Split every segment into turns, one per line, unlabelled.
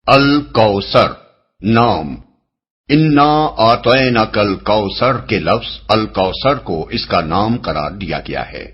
الکوثر نام انا اعطیناک الکوثر کے لفظ الکوثر کو اس کا نام قرار دیا گیا ہے۔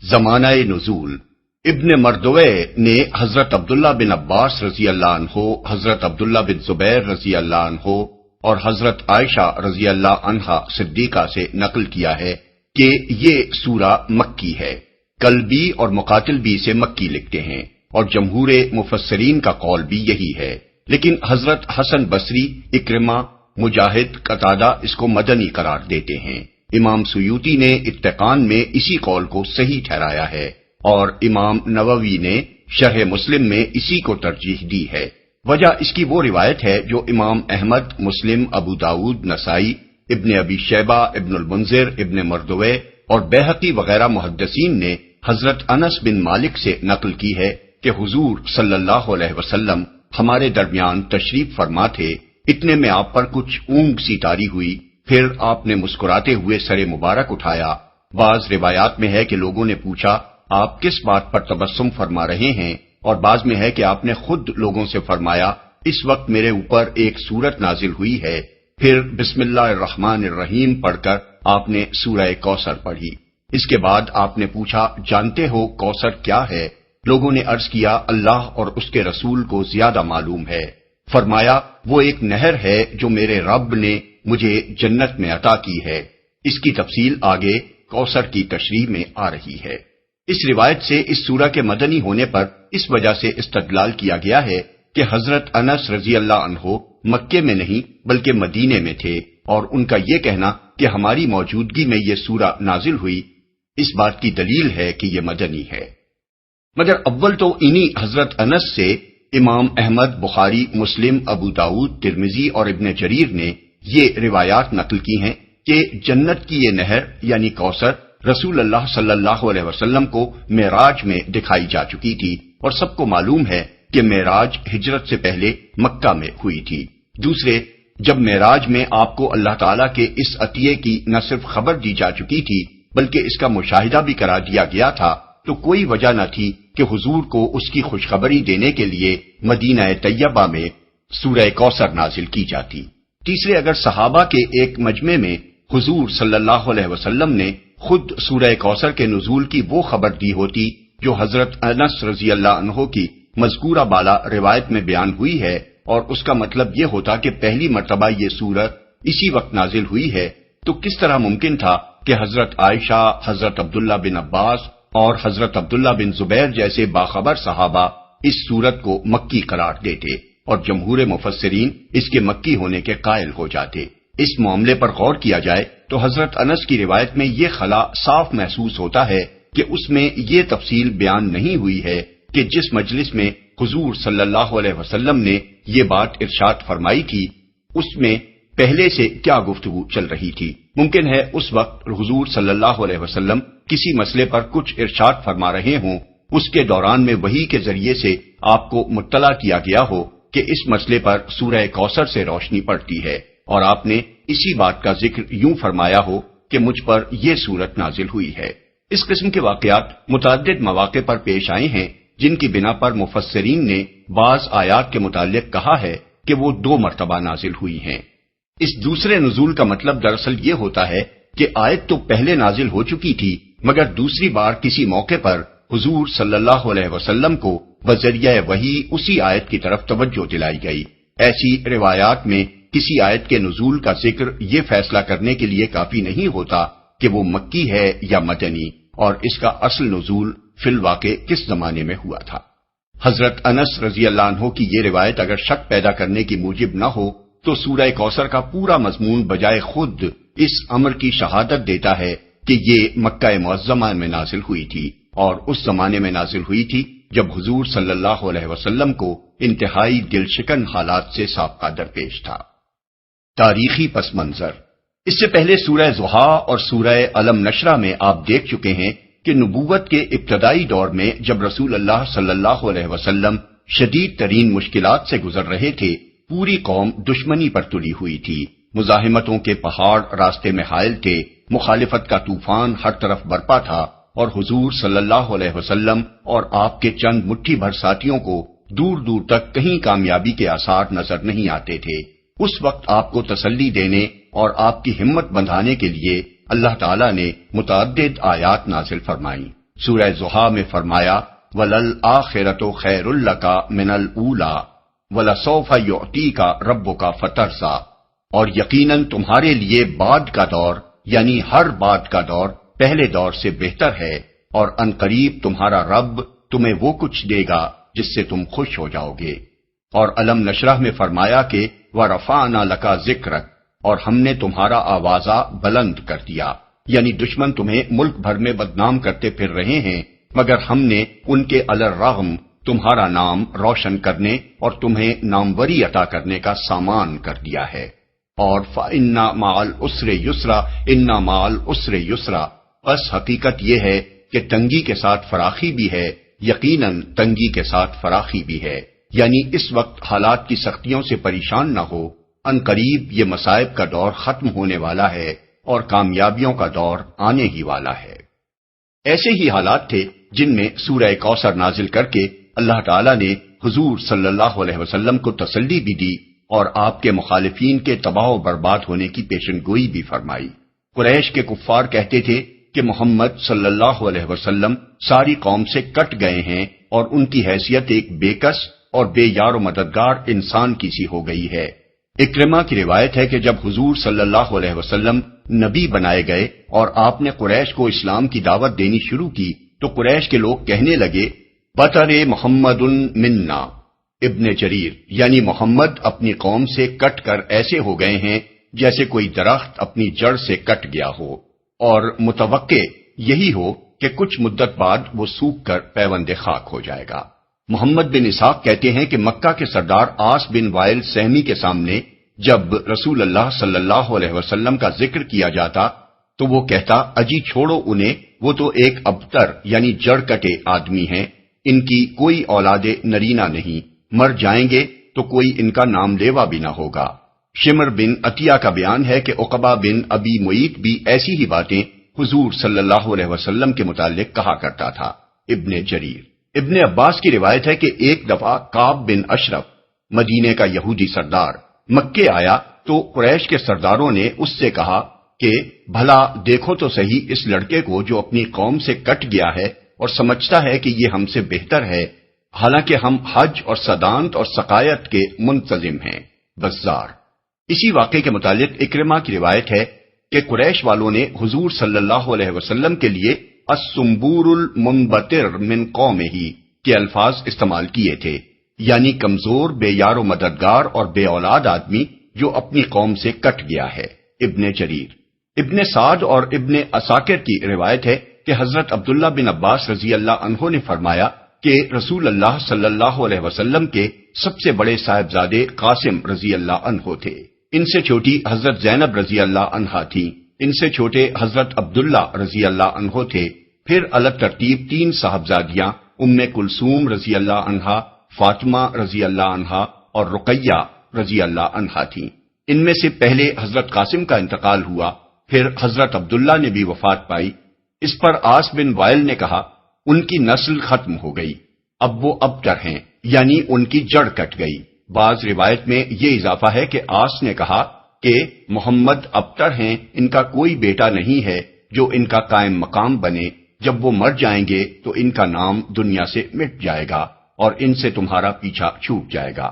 زمانہ نزول ابن مردوے نے حضرت عبداللہ بن عباس رضی اللہ عنہ، حضرت عبداللہ بن زبیر رضی اللہ عنہ اور حضرت عائشہ رضی اللہ عنہا صدیقہ سے نقل کیا ہے کہ یہ سورہ مکی ہے۔ کلبی اور مقاتل بھی اسے مکی لکھتے ہیں اور جمہور مفسرین کا قول بھی یہی ہے، لیکن حضرت حسن بصری، اکرمہ، مجاہد، قتادہ اس کو مدنی قرار دیتے ہیں۔ امام سیوطی نے اتقان میں اسی قول کو صحیح ٹھہرایا ہے اور امام نووی نے شرح مسلم میں اسی کو ترجیح دی ہے۔ وجہ اس کی وہ روایت ہے جو امام احمد، مسلم، ابو داود، نسائی، ابن ابی شیبہ، ابن المنذر، ابن مردوے اور بیہقی وغیرہ محدثین نے حضرت انس بن مالک سے نقل کی ہے کہ حضور صلی اللہ علیہ وسلم ہمارے درمیان تشریف فرما تھے، اتنے میں آپ پر کچھ اونگ سی طاری ہوئی، پھر آپ نے مسکراتے ہوئے سر مبارک اٹھایا۔ بعض روایات میں ہے کہ لوگوں نے پوچھا آپ کس بات پر تبسم فرما رہے ہیں، اور بعض میں ہے کہ آپ نے خود لوگوں سے فرمایا اس وقت میرے اوپر ایک سورت نازل ہوئی ہے، پھر بسم اللہ الرحمن الرحیم پڑھ کر آپ نے سورہ کوثر پڑھی۔ اس کے بعد آپ نے پوچھا جانتے ہو کوثر کیا ہے؟ لوگوں نے عرض کیا اللہ اور اس کے رسول کو زیادہ معلوم ہے۔ فرمایا وہ ایک نہر ہے جو میرے رب نے مجھے جنت میں عطا کی ہے۔ اس کی تفصیل آگے کوثر کی تشریح میں آ رہی ہے۔ اس روایت سے اس سورہ کے مدنی ہونے پر اس وجہ سے استدلال کیا گیا ہے کہ حضرت انس رضی اللہ عنہ مکے میں نہیں بلکہ مدینے میں تھے، اور ان کا یہ کہنا کہ ہماری موجودگی میں یہ سورہ نازل ہوئی اس بات کی دلیل ہے کہ یہ مدنی ہے۔ مگر اول تو انہی حضرت انس سے امام احمد، بخاری، مسلم، ابو داود، ترمذی اور ابن جریر نے یہ روایات نقل کی ہیں کہ جنت کی یہ نہر یعنی کوثر رسول اللہ صلی اللہ علیہ وسلم کو معراج میں دکھائی جا چکی تھی، اور سب کو معلوم ہے کہ معراج ہجرت سے پہلے مکہ میں ہوئی تھی۔ دوسرے، جب معراج میں آپ کو اللہ تعالیٰ کے اس عطیے کی نہ صرف خبر دی جا چکی تھی بلکہ اس کا مشاہدہ بھی کرا دیا گیا تھا، تو کوئی وجہ نہ تھی کہ حضور کو اس کی خوشخبری دینے کے لیے مدینہ طیبہ میں سورہ کوثر نازل کی جاتی۔ تیسرے، اگر صحابہ کے ایک مجمع میں حضور صلی اللہ علیہ وسلم نے خود سورہ کوثر کے نزول کی وہ خبر دی ہوتی جو حضرت انس رضی اللہ عنہ کی مذکورہ بالا روایت میں بیان ہوئی ہے، اور اس کا مطلب یہ ہوتا کہ پہلی مرتبہ یہ سورت اسی وقت نازل ہوئی ہے، تو کس طرح ممکن تھا کہ حضرت عائشہ، حضرت عبداللہ بن عباس اور حضرت عبداللہ بن زبیر جیسے باخبر صحابہ اس سورت کو مکی قرار دیتے اور جمہور مفسرین اس کے مکی ہونے کے قائل ہو جاتے۔ اس معاملے پر غور کیا جائے تو حضرت انس کی روایت میں یہ خلا صاف محسوس ہوتا ہے کہ اس میں یہ تفصیل بیان نہیں ہوئی ہے کہ جس مجلس میں حضور صلی اللہ علیہ وسلم نے یہ بات ارشاد فرمائی تھی اس میں پہلے سے کیا گفتگو چل رہی تھی۔ ممکن ہے اس وقت حضور صلی اللہ علیہ وسلم کسی مسئلے پر کچھ ارشاد فرما رہے ہوں، اس کے دوران میں وحی کے ذریعے سے آپ کو مطلع کیا گیا ہو کہ اس مسئلے پر سورہ کوثر سے روشنی پڑتی ہے، اور آپ نے اسی بات کا ذکر یوں فرمایا ہو کہ مجھ پر یہ سورت نازل ہوئی ہے۔ اس قسم کے واقعات متعدد مواقع پر پیش آئے ہیں جن کی بنا پر مفسرین نے بعض آیات کے متعلق کہا ہے کہ وہ 2 مرتبہ نازل ہوئی ہیں۔ اس دوسرے نزول کا مطلب دراصل یہ ہوتا ہے کہ آیت تو پہلے نازل ہو چکی تھی، مگر دوسری بار کسی موقع پر حضور صلی اللہ علیہ وسلم کو بذریعہ وحی اسی آیت کی طرف توجہ دلائی گئی۔ ایسی روایات میں کسی آیت کے نزول کا ذکر یہ فیصلہ کرنے کے لیے کافی نہیں ہوتا کہ وہ مکی ہے یا مدنی، اور اس کا اصل نزول فی الواقع کس زمانے میں ہوا تھا۔ حضرت انس رضی اللہ عنہ کی یہ روایت اگر شک پیدا کرنے کی موجب نہ ہو تو سورہ کوثر کا پورا مضمون بجائے خود اس امر کی شہادت دیتا ہے کہ یہ مکہ معظمہ میں نازل ہوئی تھی، اور اس زمانے میں نازل ہوئی تھی جب حضور صلی اللہ علیہ وسلم کو انتہائی دل شکن حالات سے سابقہ درپیش تھا۔ تاریخی پس منظر: اس سے پہلے سورہ ضحیٰ اور سورہ الم نشرہ میں آپ دیکھ چکے ہیں کہ نبوت کے ابتدائی دور میں جب رسول اللہ صلی اللہ علیہ وسلم شدید ترین مشکلات سے گزر رہے تھے، پوری قوم دشمنی پر تلی ہوئی تھی، مزاحمتوں کے پہاڑ راستے میں حائل تھے، مخالفت کا طوفان ہر طرف برپا تھا، اور حضور صلی اللہ علیہ وسلم اور آپ کے چند مٹھی بھر ساتھیوں کو دور دور تک کہیں کامیابی کے آثار نظر نہیں آتے تھے، اس وقت آپ کو تسلی دینے اور آپ کی ہمت بندھانے کے لیے اللہ تعالیٰ نے متعدد آیات نازل فرمائیں۔ سورہ ضحیٰ میں فرمایا وَلَلْآخِرَةُ خَيْرٌ لَكَ مِنَ الْأُولَىٰ وَلَسَوْفَ يُعْطِيكَ رَبُّكَ فَتَرْضَىٰ، اور یقیناً تمہارے لیے بعد کا دور یعنی ہر بعد کا دور پہلے دور سے بہتر ہے، اور عنقریب تمہارا رب تمہیں وہ کچھ دے گا جس سے تم خوش ہو جاؤ گے۔ اور علم نشرح میں فرمایا کہ وَرَفَعْنَا لَكَ ذِكْرَكَ، اور ہم نے تمہارا آوازہ بلند کر دیا، یعنی دشمن تمہیں ملک بھر میں بدنام کرتے پھر رہے ہیں، مگر ہم نے ان کے الرغم تمہارا نام روشن کرنے اور تمہیں ناموری عطا کرنے کا سامان کر دیا ہے۔ اور فَإِنَّ مَعَ الْعُسْرِ يُسْرًا إِنَّ مَعَ الْعُسْرِ يُسْرًا، بس حقیقت یہ ہے کہ تنگی کے ساتھ فراخی بھی ہے، یقیناً تنگی کے ساتھ فراخی بھی ہے، یعنی اس وقت حالات کی سختیوں سے پریشان نہ ہو، ان قریب یہ مصائب کا دور ختم ہونے والا ہے اور کامیابیوں کا دور آنے ہی والا ہے۔ ایسے ہی حالات تھے جن میں سورہ کوثر نازل کر کے اللہ تعالیٰ نے حضور صلی اللہ علیہ وسلم کو تسلی بھی دی اور آپ کے مخالفین کے تباہ و برباد ہونے کی پیشن گوئی بھی فرمائی۔ قریش کے کفار کہتے تھے کہ محمد صلی اللہ علیہ وسلم ساری قوم سے کٹ گئے ہیں اور ان کی حیثیت ایک بے کس اور بے یار و مددگار انسان کی سی ہو گئی ہے۔ اکرمہ کی روایت ہے کہ جب حضور صلی اللہ علیہ وسلم نبی بنائے گئے اور آپ نے قریش کو اسلام کی دعوت دینی شروع کی تو قریش کے لوگ کہنے لگے بطر محمد منا، ابن جریر یعنی محمد اپنی قوم سے کٹ کر ایسے ہو گئے ہیں جیسے کوئی درخت اپنی جڑ سے کٹ گیا ہو، اور متوقع یہی ہو کہ کچھ مدت بعد وہ سوکھ کر پیوند خاک ہو جائے گا۔ محمد بن اسحاق کہتے ہیں کہ مکہ کے سردار آس بن وائل سہمی کے سامنے جب رسول اللہ صلی اللہ علیہ وسلم کا ذکر کیا جاتا تو وہ کہتا اجی چھوڑو انہیں، وہ تو ایک ابتر یعنی جڑ کٹے آدمی ہیں، ان کی کوئی اولاد نرینہ نہیں، مر جائیں گے تو کوئی ان کا نام لیوا بھی نہ ہوگا۔ شمر بن عطیہ کا بیان ہے کہ عقبہ بن ابی معیط بھی ایسی ہی باتیں حضور صلی اللہ علیہ وسلم کے متعلق کہا کرتا تھا۔ ابن جریر۔ ابن عباس کی روایت ہے کہ ایک دفعہ کعب بن اشرف مدینے کا یہودی سردار مکے آیا تو قریش کے سرداروں نے اس سے کہا کہ بھلا دیکھو تو صحیح اس لڑکے کو جو اپنی قوم سے کٹ گیا ہے اور سمجھتا ہے کہ یہ ہم سے بہتر ہے، حالانکہ ہم حج اور صدانت اور سقایت کے منتظم ہیں۔ بزار۔ اسی واقعے کے متعلق اکرمہ کی روایت ہے کہ قریش والوں نے حضور صلی اللہ علیہ وسلم کے لیے السنبور المنبتر من قومہ کے الفاظ استعمال کیے تھے، یعنی کمزور، بے یار و مددگار اور بے اولاد آدمی جو اپنی قوم سے کٹ گیا ہے۔ ابن جریر۔ ابن سعد اور ابن عساکر کی روایت ہے کہ حضرت عبداللہ بن عباس رضی اللہ عنہ نے فرمایا کہ رسول اللہ صلی اللہ علیہ وسلم کے سب سے بڑے صاحبزادے قاسم رضی اللہ عنہ تھے، ان سے چھوٹی حضرت زینب رضی اللہ عنہا تھی، ان سے چھوٹے حضرت عبداللہ رضی اللہ عنہ تھے، پھر الگ ترتیب 3 صاحبزادیاں ام کلثوم رضی اللہ عنہا، فاطمہ رضی اللہ عنہا اور رقیہ رضی اللہ عنہا تھیں۔ ان میں سے پہلے حضرت قاسم کا انتقال ہوا، پھر حضرت عبداللہ نے بھی وفات پائی۔ اس پر آس بن وائل نے کہا ان کی نسل ختم ہو گئی، اب وہ ابتر ہیں، یعنی ان کی جڑ کٹ گئی۔ بعض روایت میں یہ اضافہ ہے کہ آس نے کہا کہ محمد ابتر ہیں، ان کا کوئی بیٹا نہیں ہے جو ان کا قائم مقام بنے، جب وہ مر جائیں گے تو ان کا نام دنیا سے مٹ جائے گا اور ان سے تمہارا پیچھا چھوٹ جائے گا۔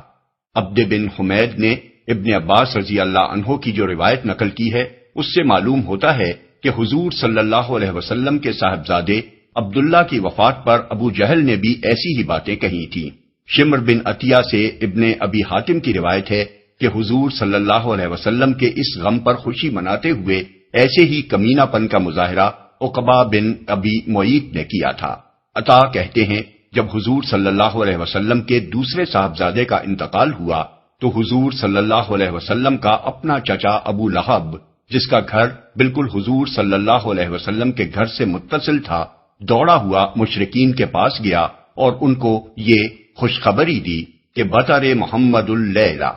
عبد بن حمید نے ابن عباس رضی اللہ عنہ کی جو روایت نقل کی ہے اس سے معلوم ہوتا ہے کہ حضور صلی اللہ علیہ وسلم کے صاحبزادے عبداللہ کی وفات پر ابو جہل نے بھی ایسی ہی باتیں کہی تھیں۔ شمر بن عطیہ سے ابن ابی حاتم کی روایت ہے کہ حضور صلی اللہ علیہ وسلم کے اس غم پر خوشی مناتے ہوئے ایسے ہی کمینہ پن کا مظاہرہ عقبہ بن ابی معیط نے کیا تھا۔ عطا کہتے ہیں جب حضور صلی اللہ علیہ وسلم کے دوسرے صاحبزادے کا انتقال ہوا تو حضور صلی اللہ علیہ وسلم کا اپنا چچا ابو لہب، جس کا گھر بالکل حضور صلی اللہ علیہ وسلم کے گھر سے متصل تھا، دوڑا ہوا مشرکین کے پاس گیا اور ان کو یہ خوشخبری دی کہ بطر محمد اللیلہ،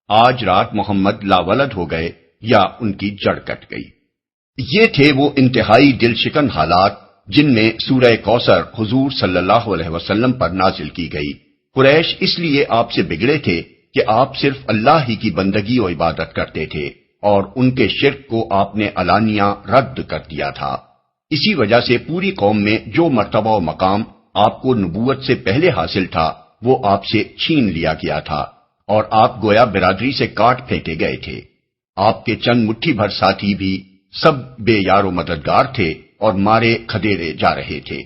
آج رات محمد لاولد ہو گئے یا ان کی جڑ کٹ گئی۔ یہ تھے وہ انتہائی دل شکن حالات جن میں سورہ کوثر حضور صلی اللہ علیہ وسلم پر نازل کی گئی قریش اس لیے آپ سے بگڑے تھے کہ آپ صرف اللہ ہی کی بندگی و عبادت کرتے تھے اور ان کے شرک کو آپ نے علانیہ رد کر دیا تھا۔ اسی وجہ سے پوری قوم میں جو مرتبہ و مقام آپ کو نبوت سے پہلے حاصل تھا وہ آپ سے چھین لیا گیا تھا اور آپ گویا برادری سے کاٹ پھینکے گئے تھے۔ آپ کے چند مٹھی بھر ساتھی بھی سب بے یار و مددگار تھے اور مارے کھدیڑے جا رہے تھے۔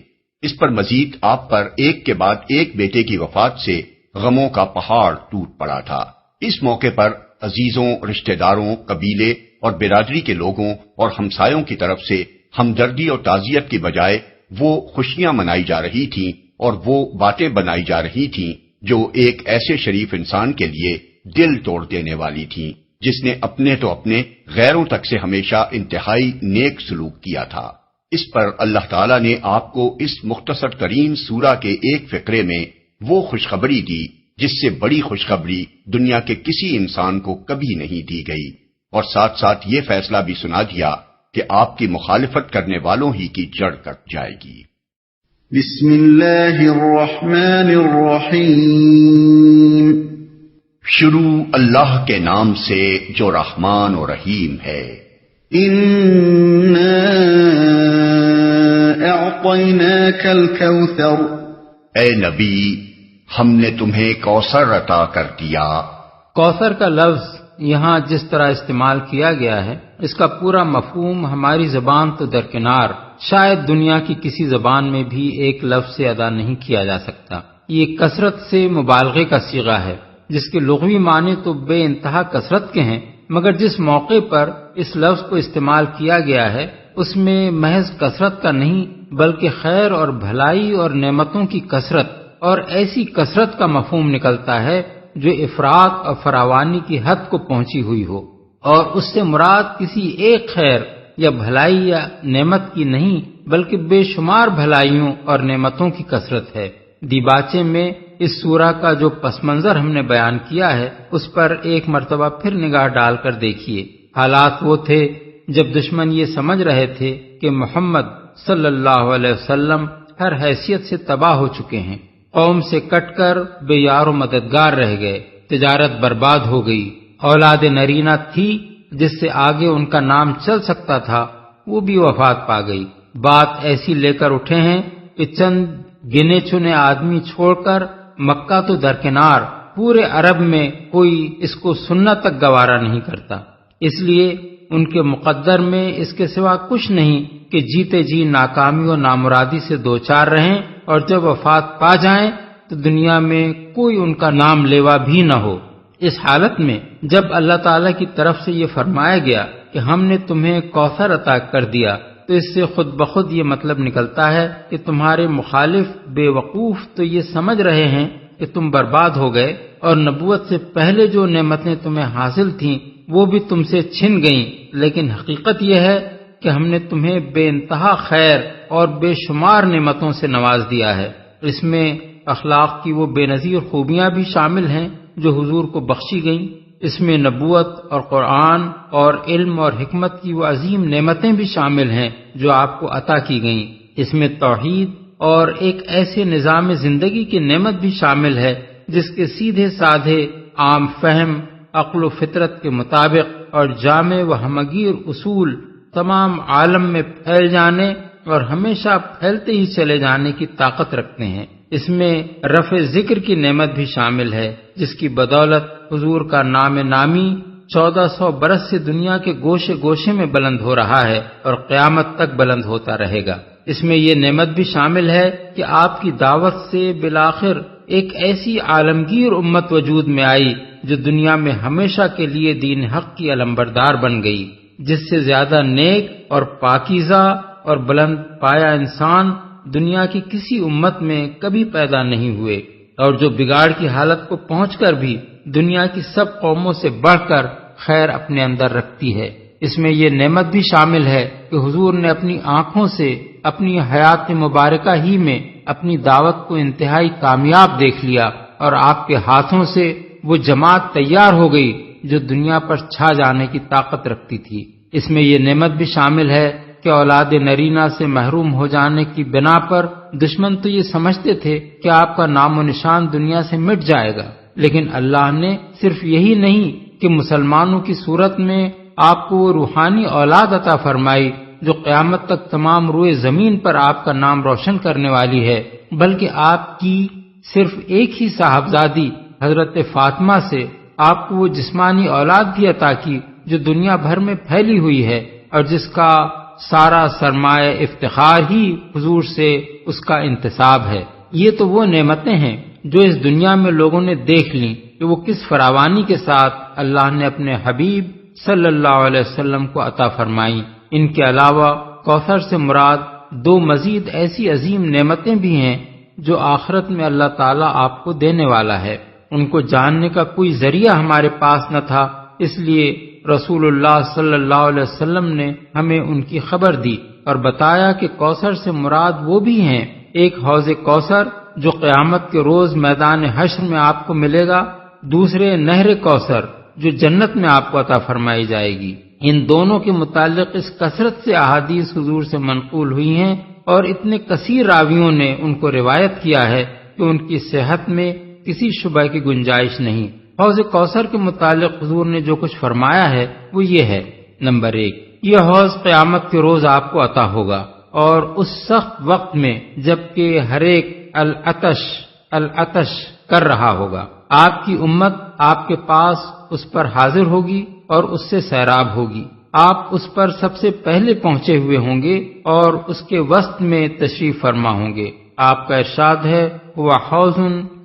اس پر مزید آپ پر ایک کے بعد ایک بیٹے کی وفات سے غموں کا پہاڑ ٹوٹ پڑا تھا۔ اس موقع پر عزیزوں، رشتہ داروں، قبیلے اور برادری کے لوگوں اور ہمسایوں کی طرف سے ہمدردی اور تعزیت کی بجائے وہ خوشیاں منائی جا رہی تھیں اور وہ باتیں بنائی جا رہی تھیں جو ایک ایسے شریف انسان کے لیے دل توڑ دینے والی تھیں جس نے اپنے تو اپنے غیروں تک سے ہمیشہ انتہائی نیک سلوک کیا تھا۔ اس پر اللہ تعالیٰ نے آپ کو اس مختصر ترین سورہ کے ایک فقرے میں وہ خوشخبری دی جس سے بڑی خوشخبری دنیا کے کسی انسان کو کبھی نہیں دی گئی، اور ساتھ ساتھ یہ فیصلہ بھی سنا دیا کہ آپ کی مخالفت کرنے والوں ہی کی جڑ کٹ جائے گی۔
بسم اللہ الرحمن الرحیم۔
شروع اللہ کے نام سے جو رحمان و رحیم ہے۔
اِنَّا أَعْطَيْنَاكَ الْكَوْثَرَ،
اے نبی ہم نے تمہیں کوثر عطا کر دیا۔
کوثر کا لفظ یہاں جس طرح استعمال کیا گیا ہے اس کا پورا مفہوم ہماری زبان تو درکنار شاید دنیا کی کسی زبان میں بھی ایک لفظ سے ادا نہیں کیا جا سکتا۔ یہ کثرت سے مبالغے کا صیغہ ہے جس کے لغوی معنی تو بے انتہا کثرت کے ہیں، مگر جس موقع پر اس لفظ کو استعمال کیا گیا ہے اس میں محض کثرت کا نہیں بلکہ خیر اور بھلائی اور نعمتوں کی کثرت اور ایسی کثرت کا مفہوم نکلتا ہے جو افراط اور فراوانی کی حد کو پہنچی ہوئی ہو، اور اس سے مراد کسی ایک خیر یا بھلائی یا نعمت کی نہیں بلکہ بے شمار بھلائیوں اور نعمتوں کی کثرت ہے۔ دیباچے میں اس سورہ کا جو پس منظر ہم نے بیان کیا ہے اس پر ایک مرتبہ پھر نگاہ ڈال کر دیکھیے۔ حالات وہ تھے جب دشمن یہ سمجھ رہے تھے کہ محمد صلی اللہ علیہ وسلم ہر حیثیت سے تباہ ہو چکے ہیں، قوم سے کٹ کر بے یار و مددگار رہ گئے، تجارت برباد ہو گئی، اولاد نرینہ تھی جس سے آگے ان کا نام چل سکتا تھا وہ بھی وفات پا گئی۔ بات ایسی لے کر اٹھے ہیں کہ چند گنے چنے آدمی چھوڑ کر مکہ تو درکنار پورے عرب میں کوئی اس کو سننا تک گوارا نہیں کرتا، اس لیے ان کے مقدر میں اس کے سوا کچھ نہیں کہ جیتے جی ناکامی و نامرادی سے دوچار رہیں اور جب وفات پا جائیں تو دنیا میں کوئی ان کا نام لیوا بھی نہ ہو۔ اس حالت میں جب اللہ تعالیٰ کی طرف سے یہ فرمایا گیا کہ ہم نے تمہیں کوثر عطا کر دیا تو اس سے خود بخود یہ مطلب نکلتا ہے کہ تمہارے مخالف بے وقوف تو یہ سمجھ رہے ہیں کہ تم برباد ہو گئے اور نبوت سے پہلے جو نعمتیں تمہیں حاصل تھیں وہ بھی تم سے چھن گئیں، لیکن حقیقت یہ ہے کہ ہم نے تمہیں بے انتہا خیر اور بے شمار نعمتوں سے نواز دیا ہے۔ اس میں اخلاق کی وہ بے نظیر خوبیاں بھی شامل ہیں جو حضور کو بخشی گئیں، اس میں نبوت اور قرآن اور علم اور حکمت کی وہ عظیم نعمتیں بھی شامل ہیں جو آپ کو عطا کی گئیں، اس میں توحید اور ایک ایسے نظام زندگی کی نعمت بھی شامل ہے جس کے سیدھے سادھے عام فہم، عقل و فطرت کے مطابق اور جامع و ہمگیر اصول تمام عالم میں پھیل جانے اور ہمیشہ پھیلتے ہی چلے جانے کی طاقت رکھتے ہیں۔ اس میں رفع ذکر کی نعمت بھی شامل ہے جس کی بدولت حضور کا نام نامی 1400 برس سے دنیا کے گوشے گوشے میں بلند ہو رہا ہے اور قیامت تک بلند ہوتا رہے گا۔ اس میں یہ نعمت بھی شامل ہے کہ آپ کی دعوت سے بالآخر ایک ایسی عالمگیر امت وجود میں آئی جو دنیا میں ہمیشہ کے لیے دین حق کی علمبردار بن گئی، جس سے زیادہ نیک اور پاکیزہ اور بلند پایا انسان دنیا کی کسی امت میں کبھی پیدا نہیں ہوئے، اور جو بگاڑ کی حالت کو پہنچ کر بھی دنیا کی سب قوموں سے بڑھ کر خیر اپنے اندر رکھتی ہے۔ اس میں یہ نعمت بھی شامل ہے کہ حضور نے اپنی آنکھوں سے اپنی حیات مبارکہ ہی میں اپنی دعوت کو انتہائی کامیاب دیکھ لیا اور آپ کے ہاتھوں سے وہ جماعت تیار ہو گئی جو دنیا پر چھا جانے کی طاقت رکھتی تھی۔ اس میں یہ نعمت بھی شامل ہے کہ اولاد نرینہ سے محروم ہو جانے کی بنا پر دشمن تو یہ سمجھتے تھے کہ آپ کا نام و نشان دنیا سے مٹ جائے گا، لیکن اللہ نے صرف یہی نہیں کہ مسلمانوں کی صورت میں آپ کو وہ روحانی اولاد عطا فرمائی جو قیامت تک تمام روئے زمین پر آپ کا نام روشن کرنے والی ہے، بلکہ آپ کی صرف ایک ہی صاحبزادی حضرت فاطمہ سے آپ کو وہ جسمانی اولاد بھی عطا کی جو دنیا بھر میں پھیلی ہوئی ہے اور جس کا سارا سرمایہ افتخار ہی حضور سے اس کا انتساب ہے۔ یہ تو وہ نعمتیں ہیں جو اس دنیا میں لوگوں نے دیکھ لیں کہ وہ کس فراوانی کے ساتھ اللہ نے اپنے حبیب صلی اللہ علیہ وسلم کو عطا فرمائی۔ ان کے علاوہ کوثر سے مراد دو مزید ایسی عظیم نعمتیں بھی ہیں جو آخرت میں اللہ تعالیٰ آپ کو دینے والا ہے۔ ان کو جاننے کا کوئی ذریعہ ہمارے پاس نہ تھا، اس لیے رسول اللہ صلی اللہ علیہ وسلم نے ہمیں ان کی خبر دی اور بتایا کہ کوثر سے مراد وہ بھی ہیں، ایک حوض کوثر جو قیامت کے روز میدان حشر میں آپ کو ملے گا، دوسرے نہر کوثر جو جنت میں آپ کو عطا فرمائی جائے گی۔ ان دونوں کے متعلق اس کثرت سے احادیث حضور سے منقول ہوئی ہیں اور اتنے کثیر راویوں نے ان کو روایت کیا ہے کہ ان کی صحت میں کسی شبہ کی گنجائش نہیں۔ حوض کوثر کے متعلق حضور نے جو کچھ فرمایا ہے وہ یہ ہے: نمبر 1، یہ حوض قیامت کے روز آپ کو عطا ہوگا اور اس سخت وقت میں جبکہ ہر ایک العطش کر رہا ہوگا، آپ کی امت آپ کے پاس اس پر حاضر ہوگی اور اس سے سیراب ہوگی، آپ اس پر سب سے پہلے پہنچے ہوئے ہوں گے اور اس کے وسط میں تشریف فرما ہوں گے۔ آپ کا ارشاد ہے: وہ حوض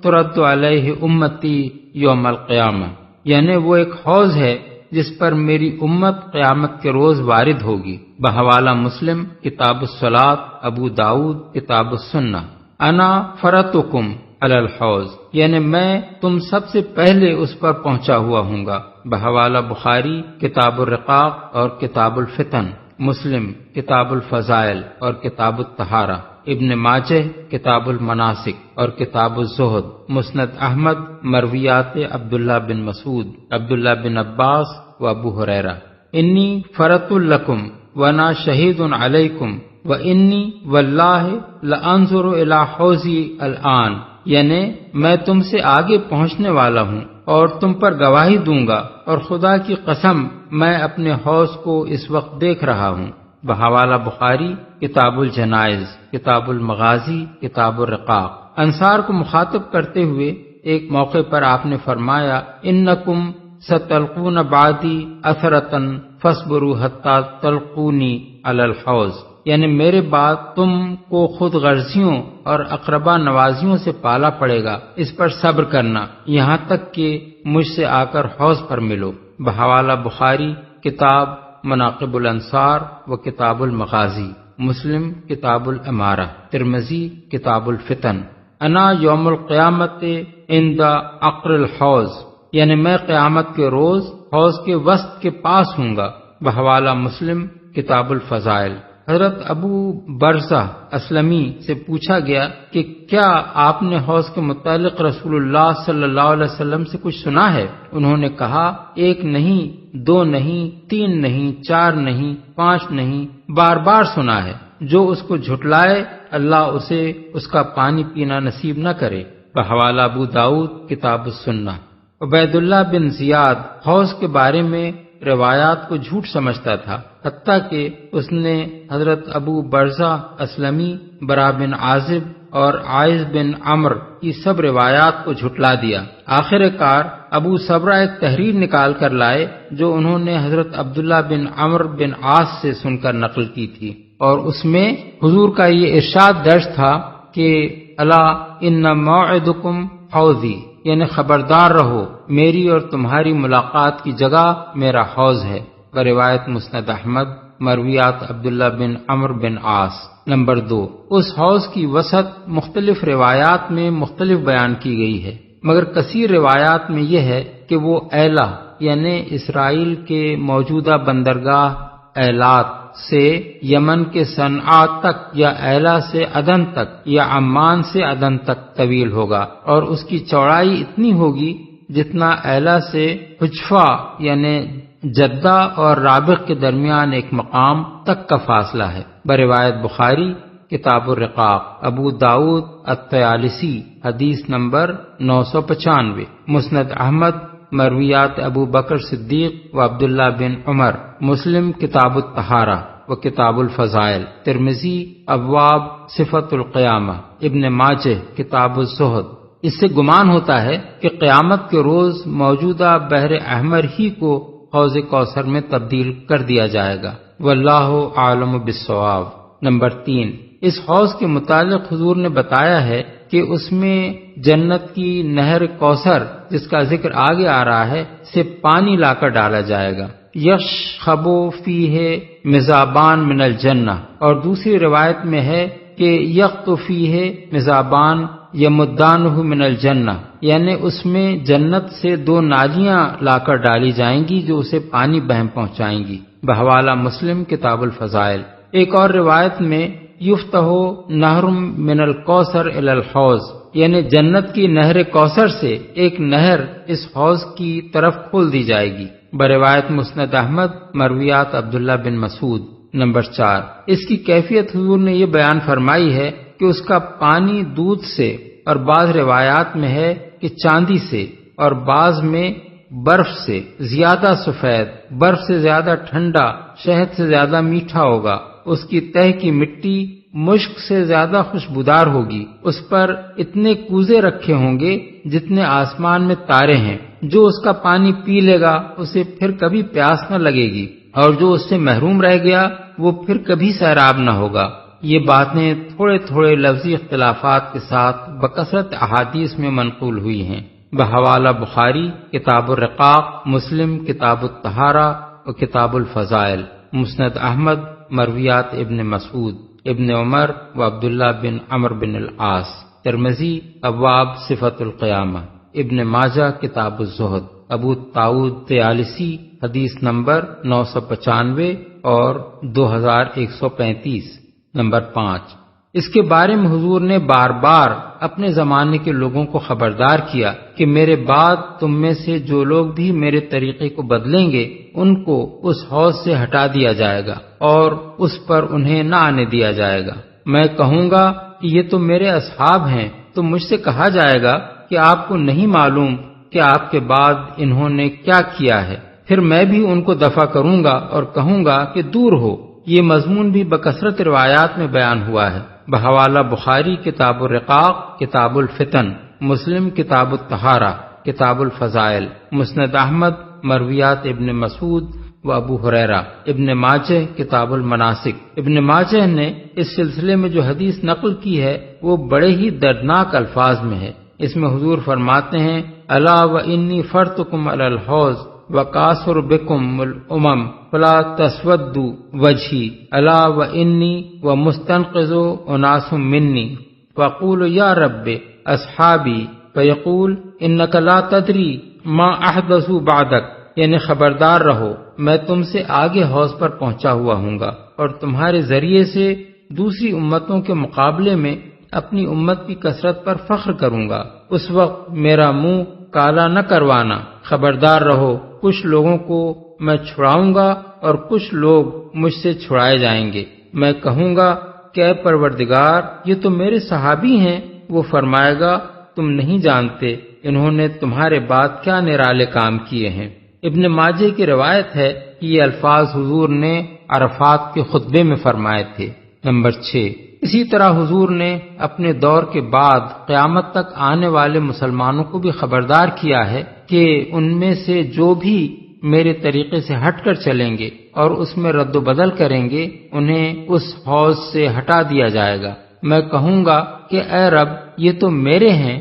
ترد علیہ امتی یوم القیامہ، یعنی وہ ایک حوض ہے جس پر میری امت قیامت کے روز وارد ہوگی۔ بحوالہ مسلم، کتاب الصلاۃ، ابو داؤد، کتاب السنہ۔ انا فرتکم علی الحوض، یعنی میں تم سب سے پہلے اس پر پہنچا ہوا ہوں گا۔ بحوالہ بخاری، کتاب الرقاق اور کتاب الفتن، مسلم، کتاب الفضائل اور کتاب الطہارہ، ابن ماجہ، کتاب المناسک اور کتاب الزہد، مسند احمد، مرویات عبداللہ بن مسعود، عبداللہ بن عباس و ابو ہریرہ۔ انی فرط لکم وانا شہید علیکم وانی واللہ لانظر الی حوضی الآن، یعنی میں تم سے آگے پہنچنے والا ہوں اور تم پر گواہی دوں گا، اور خدا کی قسم میں اپنے حوض کو اس وقت دیکھ رہا ہوں۔ بحوالہ بخاری، کتاب الجنائز، کتاب المغازی، کتاب الرقاق۔ انصار کو مخاطب کرتے ہوئے ایک موقع پر آپ نے فرمایا: انکم ستلقون بعدی اثرتن فاصبروا حتی تلقونی علی الحوض، یعنی میرے بعد تم کو خود غرضیوں اور اقربا نوازیوں سے پالا پڑے گا، اس پر صبر کرنا یہاں تک کہ مجھ سے آ کر حوض پر ملو۔ بحوالہ بخاری، کتاب مناقب الانصار و کتاب المغازی، مسلم، کتاب الامارہ، ترمذی، کتاب الفتن۔ انا یوم القیامت عند عقر الحوض، یعنی میں قیامت کے روز حوض کے وسط کے پاس ہوں گا۔ بحوالہ مسلم، کتاب الفضائل۔ حضرت ابو برزہ اسلمی سے پوچھا گیا کہ کیا آپ نے حوض کے متعلق رسول اللہ صلی اللہ علیہ وسلم سے کچھ سنا ہے؟ انہوں نے کہا: ایک نہیں، دو نہیں، تین نہیں، چار نہیں، پانچ نہیں، بار بار سنا ہے۔ جو اس کو جھٹلائے اللہ اسے اس کا پانی پینا نصیب نہ کرے۔ بحوالہ ابو داؤد، کتاب السنہ۔ عبید اللہ بن زیاد حوض کے بارے میں روایات کو جھوٹ سمجھتا تھا، حتیٰ کہ اس نے حضرت ابو برزہ اسلمی، برا بن عازب اور عائز بن عمر کی سب روایات کو جھٹلا دیا۔ آخر کار ابو صبرہ ایک تحریر نکال کر لائے جو انہوں نے حضرت عبداللہ بن عمر بن عاص سے سن کر نقل کی تھی، اور اس میں حضور کا یہ ارشاد درج تھا کہ الا ان موعدکم حوضی، یعنی خبردار رہو، میری اور تمہاری ملاقات کی جگہ میرا حوض ہے۔ روایت مسند احمد، مرویات عبداللہ بن عمر بن عاص۔ نمبر 2، اس حوض کی وسعت مختلف روایات میں مختلف بیان کی گئی ہے، مگر کثیر روایات میں یہ ہے کہ وہ ایلا، یعنی اسرائیل کے موجودہ بندرگاہ ایلات سے یمن کے صنعاء تک، یا ایلا سے عدن تک، یا عمان سے عدن تک طویل ہوگا، اور اس کی چوڑائی اتنی ہوگی جتنا ایلا سے حجفہ یعنی جدہ اور رابغ کے درمیان ایک مقام تک کا فاصلہ ہے۔ بروایت بخاری کتاب الرقاق، ابو داؤد الطیالسی حدیث نمبر 995، مسند احمد مرویات ابو بکر صدیق و عبداللہ بن عمر، مسلم کتاب الطہارہ و کتاب الفضائل، ترمذی ابواب صفت القیامہ، ابن ماجہ کتاب الزہد۔ اس سے گمان ہوتا ہے کہ قیامت کے روز موجودہ بحر احمر ہی کو حوض کوثر میں تبدیل کر دیا جائے گا، واللہ عالم بالصواب۔ نمبر 3، اس حوض کے متعلق حضور نے بتایا ہے کہ اس میں جنت کی نہر کوثر، جس کا ذکر آگے آ رہا ہے، سے پانی لا کر ڈالا جائے گا۔ یشخب فیہ مزابان من الجنہ، اور دوسری روایت میں ہے کہ یخط فیہ مزابان یمدانہ من الجنہ، یعنی اس میں جنت سے 2 نالیاں لا کر ڈالی جائیں گی جو اسے پانی بہم پہنچائیں گی، بحوالہ مسلم کتاب الفضائل۔ ایک اور روایت میں یفتح نہر من الکوثر الی الحوض، یعنی جنت کی نہر کوثر سے ایک نہر اس حوض کی طرف کھول دی جائے گی، بروایت مسند احمد مرویات عبداللہ بن مسعود۔ نمبر 4، اس کی کیفیت حضور نے یہ بیان فرمائی ہے کہ اس کا پانی دودھ سے، اور بعض روایات میں ہے کہ چاندی سے، اور بعض میں برف سے زیادہ سفید، برف سے زیادہ ٹھنڈا، شہد سے زیادہ میٹھا ہوگا۔ اس کی تہ کی مٹی مشک سے زیادہ خوشبودار ہوگی۔ اس پر اتنے کوزے رکھے ہوں گے جتنے آسمان میں تارے ہیں۔ جو اس کا پانی پی لے گا اسے پھر کبھی پیاس نہ لگے گی، اور جو اس سے محروم رہ گیا وہ پھر کبھی سیراب نہ ہوگا۔ یہ باتیں تھوڑے تھوڑے لفظی اختلافات کے ساتھ بکثرت احادیث میں منقول ہوئی ہیں، بحوالہ بخاری کتاب الرقاق، مسلم کتاب الطہارہ و کتاب الفضائل، مسند احمد مرویات ابن مسعود، ابن عمر و عبداللہ بن عمر بن العاص، ترمذی ابواب صفت القیامہ، ابن ماجہ کتاب الزہد، ابو داؤد طیالسی حدیث نمبر 995 اور 2135۔ نمبر 5، اس کے بارے میں حضور نے بار بار اپنے زمانے کے لوگوں کو خبردار کیا کہ میرے بعد تم میں سے جو لوگ بھی میرے طریقے کو بدلیں گے ان کو اس حوض سے ہٹا دیا جائے گا اور اس پر انہیں نہ آنے دیا جائے گا۔ میں کہوں گا کہ یہ تو میرے اصحاب ہیں، تو مجھ سے کہا جائے گا کہ آپ کو نہیں معلوم کہ آپ کے بعد انہوں نے کیا کیا ہے، پھر میں بھی ان کو دفع کروں گا اور کہوں گا کہ دور ہو۔ یہ مضمون بھی بکثرت روایات میں بیان ہوا ہے، بحوالہ بخاری کتاب الرقاق، کتاب الفتن، مسلم کتاب الطہارہ، کتاب الفضائل، مسند احمد مرویات ابن مسعود و ابو ہریرہ، ابن ماجہ کتاب المناسک۔ ابن ماجہ نے اس سلسلے میں جو حدیث نقل کی ہے وہ بڑے ہی دردناک الفاظ میں ہے۔ اس میں حضور فرماتے ہیں، الا و انی فرتکم علی الحوض وکاثر بکم الامم فلا تسودوا وجہی، الا و انی و مستنقذ اناس منی فاقول یا رب اصحابی فیقول انک لا تدری ما احدثوا بعدک، یعنی خبردار رہو میں تم سے آگے حوض پر پہنچا ہوا ہوں گا اور تمہارے ذریعے سے دوسری امتوں کے مقابلے میں اپنی امت کی کثرت پر فخر کروں گا، اس وقت میرا منہ کالا نہ کروانا، خبردار رہو کچھ لوگوں کو میں چھڑاؤں گا اور کچھ لوگ مجھ سے چھڑائے جائیں گے۔ میں کہوں گا کہ اے پروردگار یہ تو میرے صحابی ہیں، وہ فرمائے گا تم نہیں جانتے انہوں نے تمہارے بعد کیا نرالے کام کیے ہیں۔ ابن ماجہ کی روایت ہے کہ یہ الفاظ حضور نے عرفات کے خطبے میں فرمائے تھے۔ نمبر 6، اسی طرح حضور نے اپنے دور کے بعد قیامت تک آنے والے مسلمانوں کو بھی خبردار کیا ہے کہ ان میں سے جو بھی میرے طریقے سے ہٹ کر چلیں گے اور اس میں رد و بدل کریں گے انہیں اس حوض سے ہٹا دیا جائے گا۔ میں کہوں گا کہ اے رب یہ تو میرے ہیں،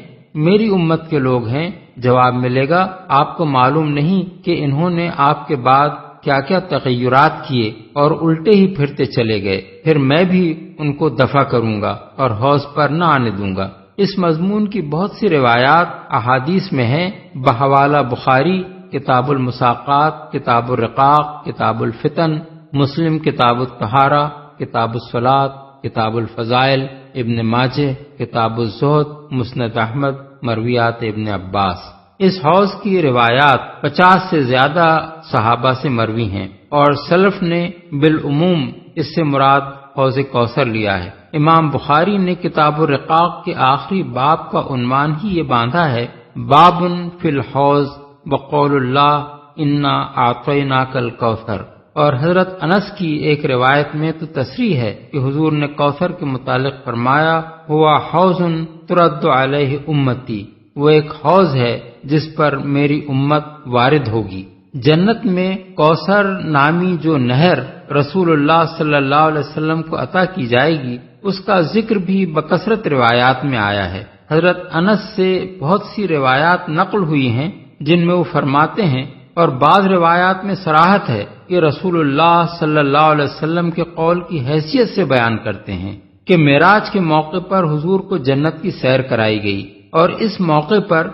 میری امت کے لوگ ہیں۔ جواب ملے گا آپ کو معلوم نہیں کہ انہوں نے آپ کے بعد کیا کیا تغیرات کیے اور الٹے ہی پھرتے چلے گئے، پھر میں بھی ان کو دفع کروں گا اور حوض پر نہ آنے دوں گا۔ اس مضمون کی بہت سی روایات احادیث میں ہیں، بحوالہ بخاری کتاب المساقات، کتاب الرقاق، کتاب الفتن، مسلم کتاب الطہارہ، کتاب الصلاۃ، کتاب الفضائل، ابن ماجہ کتاب الزہد، مسند احمد مرویات ابن عباس۔ اس حوض کی روایات 50 سے زیادہ صحابہ سے مروی ہیں اور سلف نے بالعموم اس سے مراد حوض کوثر لیا ہے۔ امام بخاری نے کتاب الرقاق کے آخری باب کا عنوان ہی یہ باندھا ہے، باب فی الحوض وقول اللہ انا اعطیناک الکوثر، اور حضرت انس کی ایک روایت میں تو تصریح ہے کہ حضور نے کوثر کے متعلق فرمایا، ہوا حوض ترد علیہ امتی، وہ ایک حوض ہے جس پر میری امت وارد ہوگی۔ جنت میں کوثر نامی جو نہر رسول اللہ صلی اللہ علیہ وسلم کو عطا کی جائے گی، اس کا ذکر بھی بکثرت روایات میں آیا ہے۔ حضرت انس سے بہت سی روایات نقل ہوئی ہیں جن میں وہ فرماتے ہیں، اور بعض روایات میں صراحت ہے کہ رسول اللہ صلی اللہ علیہ وسلم کے قول کی حیثیت سے بیان کرتے ہیں کہ معراج کے موقع پر حضور کو جنت کی سیر کرائی گئی، اور اس موقع پر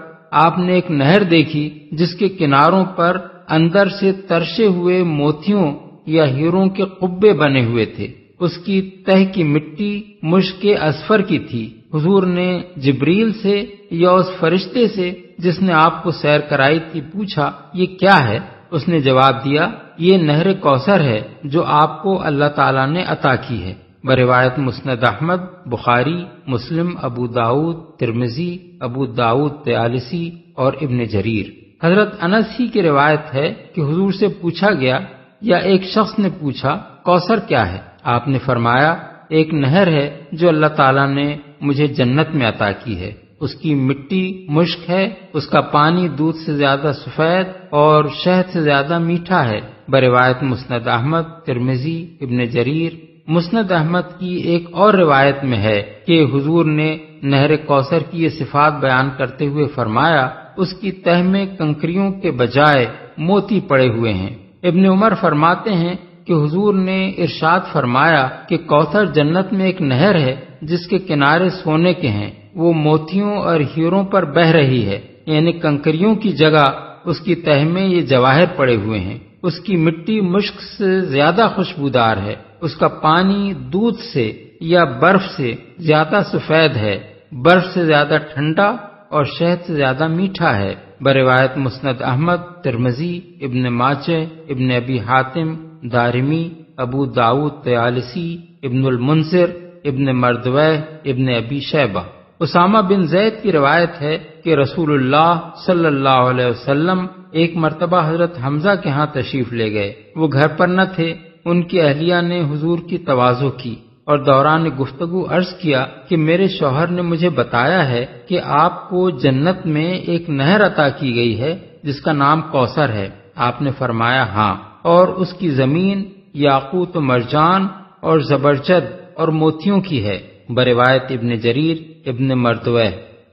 آپ نے ایک نہر دیکھی جس کے کناروں پر اندر سے ترشے ہوئے موتیوں یا ہیروں کے قبے بنے ہوئے تھے، اس کی تہ کی مٹی مشک اصفر کی تھی۔ حضور نے جبریل سے یا اس فرشتے سے جس نے آپ کو سیر کرائی تھی پوچھا، یہ کیا ہے؟ اس نے جواب دیا، یہ نہر کوثر ہے جو آپ کو اللہ تعالیٰ نے عطا کی ہے۔ بروایت مسند احمد، بخاری، مسلم، ابو داؤد، ترمذی، ابو داؤد طیالسی اور ابن جریر۔ حضرت انس ہی کی روایت ہے کہ حضور سے پوچھا گیا یا ایک شخص نے پوچھا، کوثر کیا ہے؟ آپ نے فرمایا، ایک نہر ہے جو اللہ تعالیٰ نے مجھے جنت میں عطا کی ہے، اس کی مٹی مشک ہے، اس کا پانی دودھ سے زیادہ سفید اور شہد سے زیادہ میٹھا ہے۔ بروایت مسند احمد، ترمذی، ابن جریر۔ مسند احمد کی ایک اور روایت میں ہے کہ حضور نے نہر کوثر کی یہ صفات بیان کرتے ہوئے فرمایا، اس کی تہ میں کنکریوں کے بجائے موتی پڑے ہوئے ہیں۔ ابن عمر فرماتے ہیں کہ حضور نے ارشاد فرمایا کہ کوثر جنت میں ایک نہر ہے جس کے کنارے سونے کے ہیں، وہ موتیوں اور ہیروں پر بہہ رہی ہے، یعنی کنکریوں کی جگہ اس کی تہ میں یہ جواہر پڑے ہوئے ہیں۔ اس کی مٹی مشک سے زیادہ خوشبودار ہے، اس کا پانی دودھ سے یا برف سے زیادہ سفید ہے، برف سے زیادہ ٹھنڈا اور شہد سے زیادہ میٹھا ہے۔ بروایت مسند احمد، ترمذی، ابن ماجہ، ابن ابی حاتم، دارمی، ابو داؤد طیالسی، ابن المنذر، ابن مردوہ، ابن ابی شیبہ۔ اسامہ بن زید کی روایت ہے کہ رسول اللہ صلی اللہ علیہ وسلم ایک مرتبہ حضرت حمزہ کے ہاں تشریف لے گئے، وہ گھر پر نہ تھے۔ ان کی اہلیہ نے حضور کی تواضع کی اور دوران گفتگو عرض کیا کہ میرے شوہر نے مجھے بتایا ہے کہ آپ کو جنت میں ایک نہر عطا کی گئی ہے جس کا نام کوثر ہے۔ آپ نے فرمایا ہاں، اور اس کی زمین یاقوت و مرجان اور زبرجد اور موتیوں کی ہے۔ بروایت ابن جریر، ابن مردوہ۔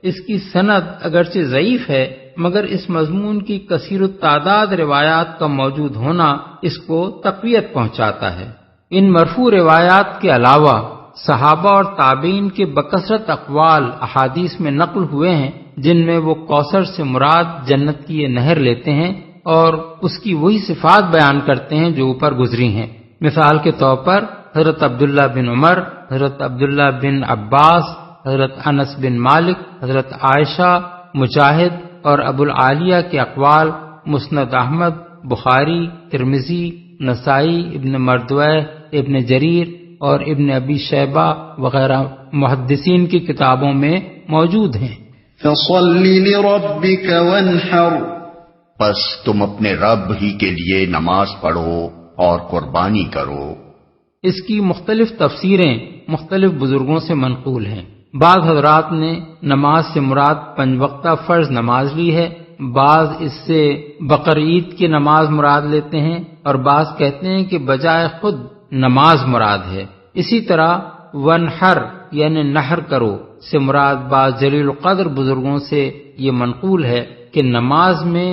اس کی سند اگرچہ ضعیف ہے مگر اس مضمون کی کثیر التعداد روایات کا موجود ہونا اس کو تقویت پہنچاتا ہے۔ ان مرفوع روایات کے علاوہ صحابہ اور تابعین کے بکثرت اقوال احادیث میں نقل ہوئے ہیں جن میں وہ کوثر سے مراد جنت کی یہ نہر لیتے ہیں اور اس کی وہی صفات بیان کرتے ہیں جو اوپر گزری ہیں۔ مثال کے طور پر حضرت عبداللہ بن عمر، حضرت عبداللہ بن عباس، حضرت انس بن مالک، حضرت عائشہ، مجاہد اور ابو العالیہ کے اقوال مسند احمد، بخاری، ترمذی، نسائی، ابن مردوہ، ابن جریر اور ابن ابی شیبہ وغیرہ محدثین کی کتابوں میں موجود ہیں۔
فَصَلِّ لِرَبِّكَ وَانْحَرْ،
پس تم اپنے رب ہی کے لیے نماز پڑھو اور قربانی کرو۔
اس کی مختلف تفسیریں مختلف بزرگوں سے منقول ہیں۔ بعض حضرات نے نماز سے مراد 5 وقتہ فرض نماز لی ہے، بعض اس سے بقر عید کی نماز مراد لیتے ہیں اور بعض کہتے ہیں کہ بجائے خود نماز مراد ہے۔ اسی طرح ونحر یعنی نحر کرو سے مراد بعض جلیل القدر بزرگوں سے یہ منقول ہے کہ نماز میں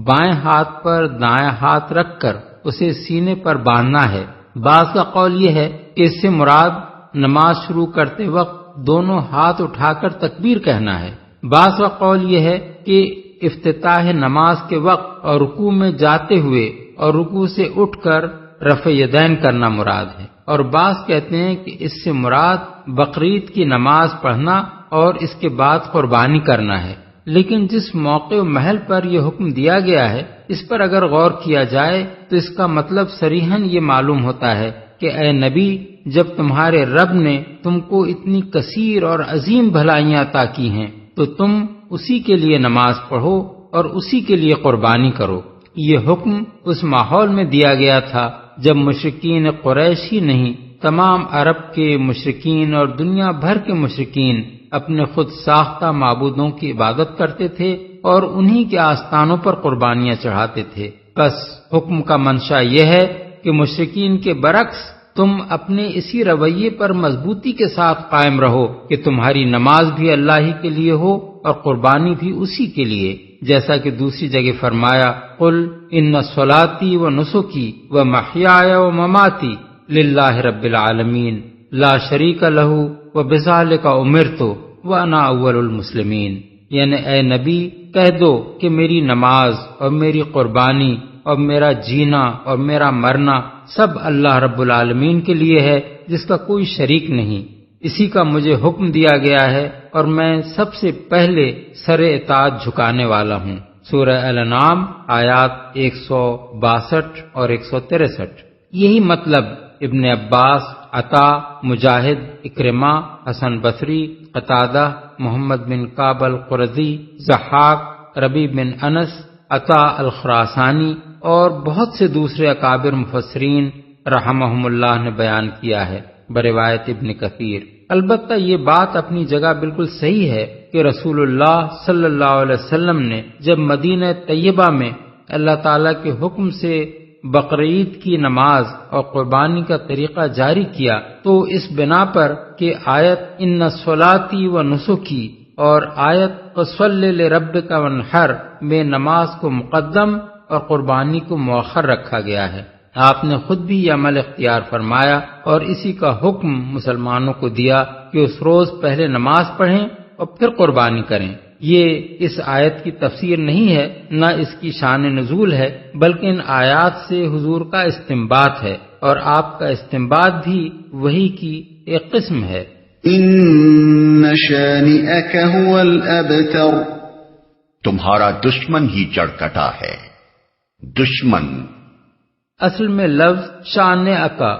بائیں ہاتھ پر دائیں ہاتھ رکھ کر اسے سینے پر باندھنا ہے۔ بعض کا قول یہ ہے کہ اس سے مراد نماز شروع کرتے وقت دونوں ہاتھ اٹھا کر تکبیر کہنا ہے۔ بعض کا قول یہ ہے کہ افتتاح نماز کے وقت اور رکوع میں جاتے ہوئے اور رکوع سے اٹھ کر رفع یدین کرنا مراد ہے، اور بعض کہتے ہیں کہ اس سے مراد بقرعید کی نماز پڑھنا اور اس کے بعد قربانی کرنا ہے۔ لیکن جس موقع و محل پر یہ حکم دیا گیا ہے اس پر اگر غور کیا جائے تو اس کا مطلب صریحاً یہ معلوم ہوتا ہے کہ اے نبی، جب تمہارے رب نے تم کو اتنی کثیر اور عظیم بھلائیاں عطا کی ہیں تو تم اسی کے لیے نماز پڑھو اور اسی کے لیے قربانی کرو۔ یہ حکم اس ماحول میں دیا گیا تھا جب مشرکین قریش ہی نہیں، تمام عرب کے مشرکین اور دنیا بھر کے مشرکین اپنے خود ساختہ معبودوں کی عبادت کرتے تھے اور انہی کے آستانوں پر قربانیاں چڑھاتے تھے۔ بس حکم کا منشا یہ ہے کہ مشرکین کے برعکس تم اپنے اسی رویے پر مضبوطی کے ساتھ قائم رہو کہ تمہاری نماز بھی اللہ ہی کے لیے ہو اور قربانی بھی اسی کے لیے، جیسا کہ دوسری جگہ فرمایا، قل ان صلاتی و نسکی و محیای و مماتی للہ رب العالمین لا شریک لہ و بذالک امرت وانا اول المسلمین، یعنی اے نبی کہہ دو کہ میری نماز اور میری قربانی اور میرا جینا اور میرا مرنا سب اللہ رب العالمین کے لیے ہے جس کا کوئی شریک نہیں، اسی کا مجھے حکم دیا گیا ہے اور میں سب سے پہلے سر اطاعت جھکانے والا ہوں۔ سورہ الانعام آیات 162 اور 163۔ یہی مطلب ابن عباس، عطا، مجاہد، اکرمہ، حسن بصری، قتادہ، محمد بن کعب القرظی، ضحاک، ربیع بن انس، عطا الخراسانی اور بہت سے دوسرے اکابر مفسرین رحمہم اللہ نے بیان کیا ہے بروایت ابن کثیر۔ البتہ یہ بات اپنی جگہ بالکل صحیح ہے کہ رسول اللہ صلی اللہ علیہ وسلم نے جب مدینہ طیبہ میں اللہ تعالیٰ کے حکم سے بقرعید کی نماز اور قربانی کا طریقہ جاری کیا تو اس بنا پر کہ آیت ان صلاتی و نسکی اور آیت فصلی لربک وانحر میں نماز کو مقدم اور قربانی کو مؤخر رکھا گیا ہے۔ آپ نے خود بھی یہ عمل اختیار فرمایا اور اسی کا حکم مسلمانوں کو دیا کہ اس روز پہلے نماز پڑھیں اور پھر قربانی کریں۔ یہ اس آیت کی تفسیر نہیں ہے، نہ اس کی شان نزول ہے، بلکہ ان آیات سے حضور کا استنباط ہے اور آپ کا استنباط بھی وحی کی ایک قسم ہے۔
ان شانئک هو الابتر،
تمہارا دشمن ہی جڑ کٹا ہے۔ دشمن
اصل میں لفظ شان اکا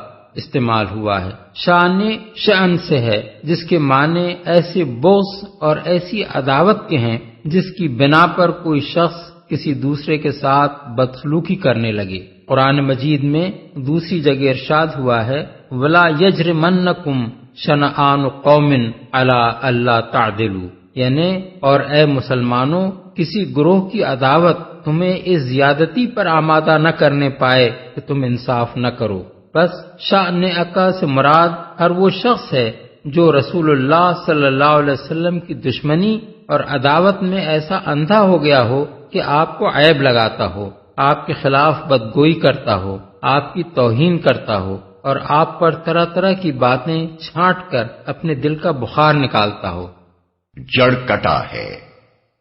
استعمال ہوا ہے۔ شان شأن سے ہے جس کے معنی ایسے بغض اور ایسی عداوت کے ہیں جس کی بنا پر کوئی شخص کسی دوسرے کے ساتھ بدسلوکی کرنے لگے۔ قرآن مجید میں دوسری جگہ ارشاد ہوا ہے وَلَا يَجْرِمَنَّكُمْ شَنَآنُ قَوْمٍ عَلَىٰ أَلَّا تَعْدِلُوا، یعنی اور اے مسلمانوں کسی گروہ کی عداوت تمہیں اس زیادتی پر آمادہ نہ کرنے پائے کہ تم انصاف نہ کرو۔ بس شأن اکا سے مراد ہر وہ شخص ہے جو رسول اللہ صلی اللہ علیہ وسلم کی دشمنی اور عداوت میں ایسا اندھا ہو گیا ہو کہ آپ کو عیب لگاتا ہو، آپ کے خلاف بدگوئی کرتا ہو، آپ کی توہین کرتا ہو اور آپ پر طرح طرح کی باتیں چھانٹ کر اپنے دل کا بخار نکالتا ہو۔
جڑ کٹا ہے۔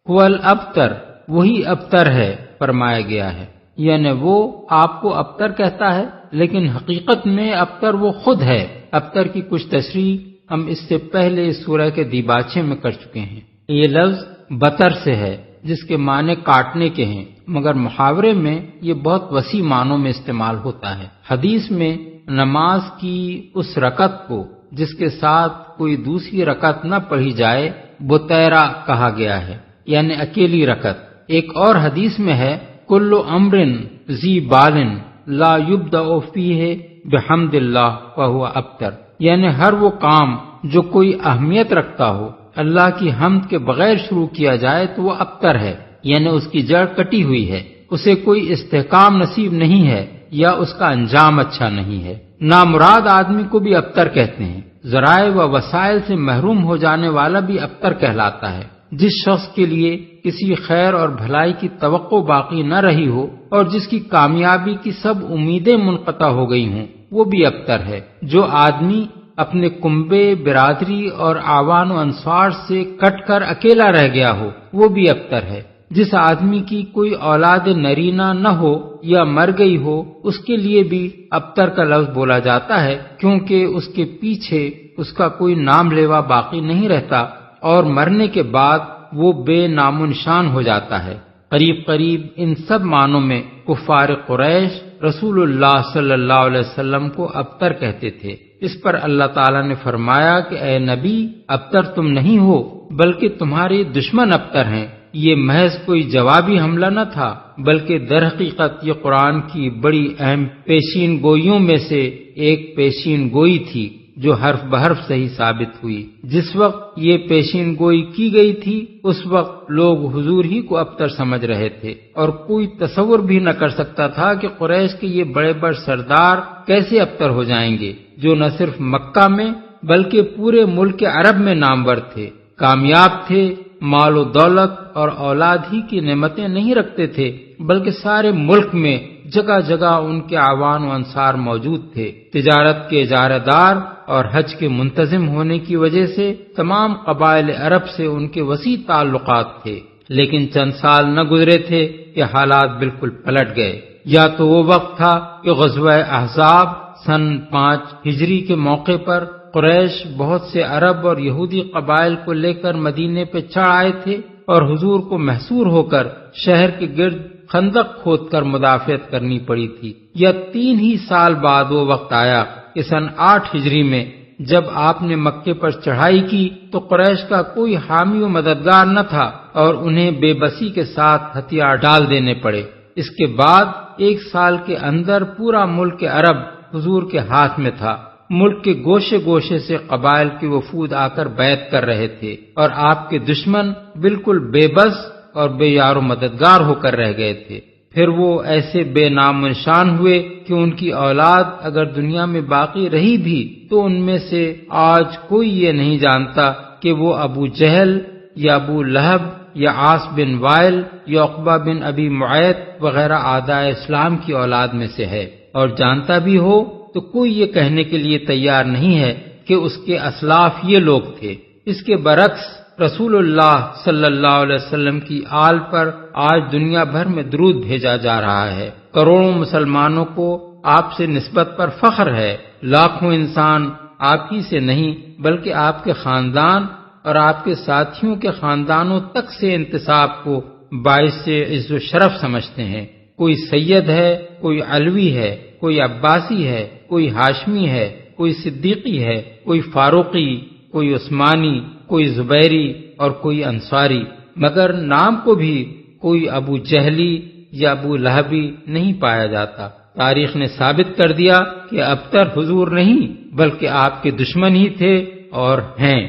هو الابتر، وہی ابتر ہے فرمایا گیا ہے، یعنی وہ آپ کو ابتر کہتا ہے لیکن حقیقت میں ابتر وہ خود ہے۔ ابتر کی کچھ تشریح ہم اس سے پہلے سورہ کے دیباچے میں کر چکے ہیں۔ یہ لفظ بتر سے ہے جس کے معنی کاٹنے کے ہیں، مگر محاورے میں یہ بہت وسیع معنوں میں استعمال ہوتا ہے۔ حدیث میں نماز کی اس رکعت کو جس کے ساتھ کوئی دوسری رکعت نہ پڑھی جائے بتیرا کہا گیا ہے، یعنی اکیلی رکعت۔ ایک اور حدیث میں ہے کل امر ذی بال لا یبدأ فیہ بحمد اللہ فہو ابتر، یعنی ہر وہ کام جو کوئی اہمیت رکھتا ہو اللہ کی حمد کے بغیر شروع کیا جائے تو وہ ابتر ہے، یعنی اس کی جڑ کٹی ہوئی ہے، اسے کوئی استحکام نصیب نہیں ہے یا اس کا انجام اچھا نہیں ہے۔ نامراد آدمی کو بھی ابتر کہتے ہیں۔ ذرائع و وسائل سے محروم ہو جانے والا بھی ابتر کہلاتا ہے۔ جس شخص کے لیے کسی خیر اور بھلائی کی توقع باقی نہ رہی ہو اور جس کی کامیابی کی سب امیدیں منقطع ہو گئی ہوں وہ بھی ابتر ہے۔ جو آدمی اپنے کنبے، برادری اور اعوان و انصار سے کٹ کر اکیلا رہ گیا ہو وہ بھی ابتر ہے۔ جس آدمی کی کوئی اولاد نرینہ نہ ہو یا مر گئی ہو اس کے لیے بھی ابتر کا لفظ بولا جاتا ہے، کیونکہ اس کے پیچھے اس کا کوئی نام لیوا باقی نہیں رہتا اور مرنے کے بعد وہ بے نام و نشان ہو جاتا ہے۔ قریب قریب ان سب معنوں میں کفار قریش رسول اللہ صلی اللہ علیہ وسلم کو ابتر کہتے تھے۔ اس پر اللہ تعالیٰ نے فرمایا کہ اے نبی، ابتر تم نہیں ہو بلکہ تمہارے دشمن ابتر ہیں۔ یہ محض کوئی جوابی حملہ نہ تھا بلکہ در حقیقت یہ قرآن کی بڑی اہم پیشین گوئیوں میں سے ایک پیشین گوئی تھی جو حرف بحرف صحیح ثابت ہوئی۔ جس وقت یہ پیشین گوئی کی گئی تھی اس وقت لوگ حضور ہی کو ابتر سمجھ رہے تھے، اور کوئی تصور بھی نہ کر سکتا تھا کہ قریش کے یہ بڑے بڑے سردار کیسے ابتر ہو جائیں گے، جو نہ صرف مکہ میں بلکہ پورے ملک عرب میں نامور تھے، کامیاب تھے، مال و دولت اور اولاد ہی کی نعمتیں نہیں رکھتے تھے بلکہ سارے ملک میں جگہ جگہ ان کے اعوان و انصار موجود تھے۔ تجارت کے اجارہ دار اور حج کے منتظم ہونے کی وجہ سے تمام قبائل عرب سے ان کے وسیع تعلقات تھے، لیکن چند سال نہ گزرے تھے کہ حالات بالکل پلٹ گئے۔ یا تو وہ وقت تھا کہ غزوہ احزاب سن 5 ہجری کے موقع پر قریش بہت سے عرب اور یہودی قبائل کو لے کر مدینے پہ چڑھ آئے تھے اور حضور کو محصور ہو کر شہر کے گرد خندق کھود کر مدافعت کرنی پڑی تھی، یا 3 ہی سال بعد وہ وقت آیا کہ سن 8 ہجری میں جب آپ نے مکے پر چڑھائی کی تو قریش کا کوئی حامی و مددگار نہ تھا اور انہیں بے بسی کے ساتھ ہتھیار ڈال دینے پڑے۔ اس کے بعد 1 سال کے اندر پورا ملک عرب حضور کے ہاتھ میں تھا۔ ملک کے گوشے گوشے سے قبائل کے وفود آ کر بیعت کر رہے تھے اور آپ کے دشمن بالکل بے بس اور بے یار و مددگار ہو کر رہ گئے تھے۔ پھر وہ ایسے بے نام و نشان ہوئے کہ ان کی اولاد اگر دنیا میں باقی رہی بھی تو ان میں سے آج کوئی یہ نہیں جانتا کہ وہ ابو جہل یا ابو لہب یا عاص بن وائل یا عقبہ بن ابی معیط وغیرہ اعداء اسلام کی اولاد میں سے ہے، اور جانتا بھی ہو تو کوئی یہ کہنے کے لیے تیار نہیں ہے کہ اس کے اسلاف یہ لوگ تھے۔ اس کے برعکس رسول اللہ صلی اللہ علیہ وسلم کی آل پر آج دنیا بھر میں درود بھیجا جا رہا ہے۔ کروڑوں مسلمانوں کو آپ سے نسبت پر فخر ہے۔ لاکھوں انسان آپ ہی سے نہیں بلکہ آپ کے خاندان اور آپ کے ساتھیوں کے خاندانوں تک سے انتساب کو باعث عز و شرف سمجھتے ہیں۔ کوئی سید ہے، کوئی علوی ہے، کوئی عباسی ہے، کوئی ہاشمی ہے، کوئی صدیقی ہے، کوئی فاروقی، کوئی عثمانی، کوئی زبیری اور کوئی انصاری، مگر نام کو بھی کوئی ابو جہلی یا ابو لہبی نہیں پایا جاتا۔ تاریخ نے ثابت کر دیا کہ ابتر حضور نہیں بلکہ آپ کے دشمن ہی تھے اور ہیں۔